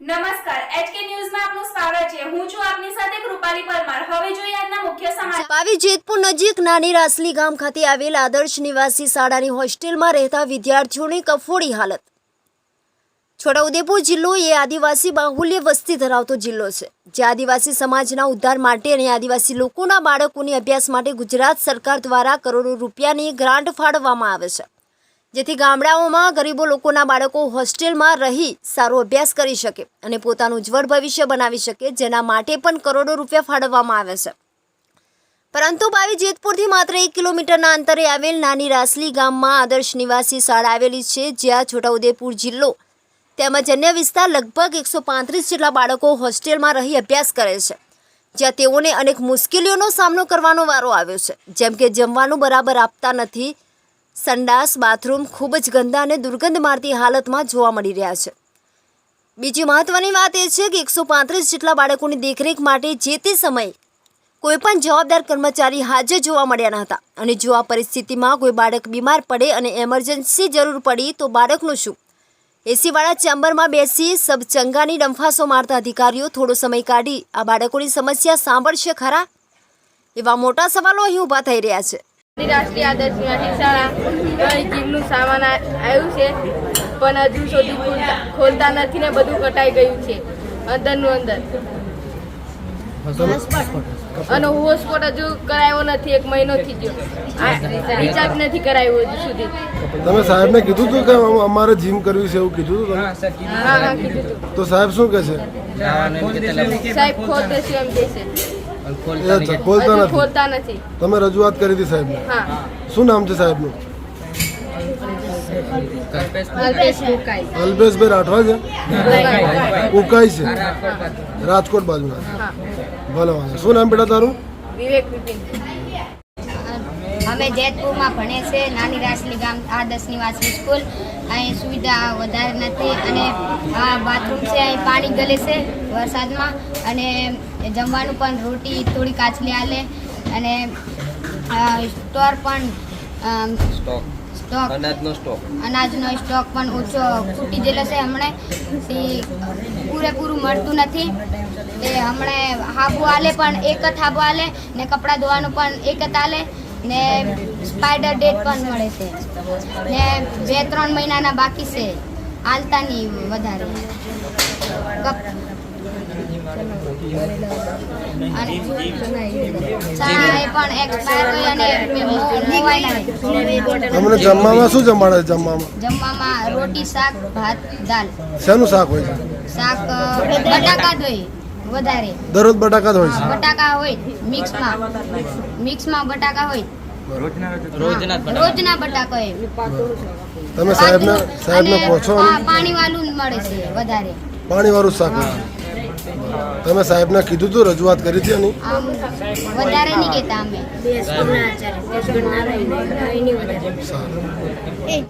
નમસ્કાર એચકે ન્યૂઝમાં આપનું સ્વાગત છે। હું છું આપની સાથે કૃપાલી પરમાર। હવે જોઈએ આજના મુખ્ય સમાચાર। પાવી જેતપુર નજીક નાની રાસલી ગામ ખાતે આવેલ આદર્શ નિવાસી શાળાની હોસ્ટેલમાં રહેતા વિદ્યાર્થીઓની કફોડી હાલત। છોટાઉદેપુર જિલ્લો એ આદિવાસી બાહુલ્ય વસ્તી ધરાવતો જિલ્લો છે, જે આદિવાસી સમાજના ઉદ્ધાર માટે અને આદિવાસી લોકોના બાળકોની અભ્યાસ માટે ગુજરાત સરકાર દ્વારા કરોડો રૂપિયાની ગ્રાન્ટ ફાળવવામાં આવે છે, જેથી ગામડાઓમાં ગરીબો લોકોના બાળકો હોસ્ટેલમાં રહી સારો અભ્યાસ કરી શકે અને પોતાનું ઉજ્જવળ ભવિષ્ય બનાવી શકે, જેના માટે પણ કરોડો રૂપિયા ફાળવવામાં આવે છે। પરંતુ પાવી જેતપુરથી માત્ર 1 કિલોમીટરના અંતરે આવેલ નાની રાસલી ગામમાં આદર્શ નિવાસી શાળા આવેલી છે, જ્યાં છોટાઉદેપુર જિલ્લો તેમજ અન્ય વિસ્તાર લગભગ 135 જેટલા બાળકો હોસ્ટેલમાં રહી અભ્યાસ કરે છે, જ્યાં તેઓને અનેક મુશ્કેલીઓનો સામનો કરવાનો વારો આવ્યો છે, જેમ કે જમવાનું બરાબર આપતા નથી, સંડાસ બાથરૂમ ખૂબ જ ગંદા અને દુર્ગંધ મારતી હાલતમાં જોવા મળી રહ્યા છે। બીજી મહત્વની વાત એ છે કે 135 જેટલા બાળકોની દેખરેખ માટે જે તે સમયે કોઈપણ જવાબદાર કર્મચારી હાજર જોવા મળ્યા ન હતા, અને જો આ પરિસ્થિતિમાં કોઈ બાળક બીમાર પડે અને એમરજન્સી જરૂર પડી તો બાળકનું શું? એસીવાળા ચેમ્બરમાં બેસી સબચંગાની ડંફાસો મારતા અધિકારીઓ થોડો સમય કાઢી આ બાળકોની સમસ્યા સાંભળશે ખરા? એવા મોટા સવાલો અહીં ઊભા થઈ રહ્યા છે। રાષ્ટ્રીય આદર્શ નિવાસી શાળા જીમનું સામાન આવ્યું છે, પણ હજુ સુધી ખોલતા નથી ને બધું કટાઈ ગયું છે અંદરનું અંદર, અને હોસ્પોટ હજુ કરાયો નથી, 1 મહિનો થઈ ગયો, રિચાર્જ નથી કરાયું હજુ સુધી। તમે સાહેબને કીધું હતું કે અમારે જીમ કરવી છે એવું કીધું હતું? હા કીધું હતું। તો સાહેબ શું કહે છે? સાહેબ ખોલ દેશે એમ કહે છે, ખોલતા નથી। તમે રજૂઆત કરી હતી સાહેબને? હા। શું નામ છે સાહેબનું? અલ્પેશભાઈ રાઠવા છે, ઉકાઈ છે, રાજકોટ બાજુના। ભલે વાંધો। શું નામ બેટા તારું? વિવેક વિપિન। અમે જેતપુરમાં ભણે છે, નાની રાસલી ગામ આદર્શ નિવાસી સ્કૂલ। અહીં સુવિધા વધારે નથી, અને આ બાથરૂમ છે, અહીં પાણી ગલે છે વરસાદમાં, અને જમવાનું પણ રોટી થોડી કાચલી આલે, અને સ્ટોર પણ અનાજનો સ્ટોક પણ ઓછો ફૂટી ગયેલો છે હમણાં, તે પૂરેપૂરું મળતું નથી। તે હમણાં હાબુ આલે પણ એક જ હાબુ આલે, ને કપડાં ધોવાનું પણ એક જ આલે, ને સ્પાઈડર ડેટ પણ મળે છે, ને 2-3 મહિનાના બાકી છે, હાલતા નહીં વધારે। પણ એક્સપાયર ગઈ અને તમને જમવામાં શું જમાડે? જમવામાં રોટી, શાક, ભાત, દાળ। શેનું શાક હોય છે? શાક બટાકા જ હોય વધારે, દરરોજ બટાકા જ હોય છે? બટાકા હોય મિક્સમાં બટાકા હોય, રોજના બટાકા હોય। તમે સાહેબને પૂછો? પાણી વાળું મળે છે વધારે, પાણી વાળું શાક હોય છે। તમે સાહેબને કીધું તું, રજૂઆત કરી હતી એની? આમ વધારે નહીં કહેતા અમે। સારું।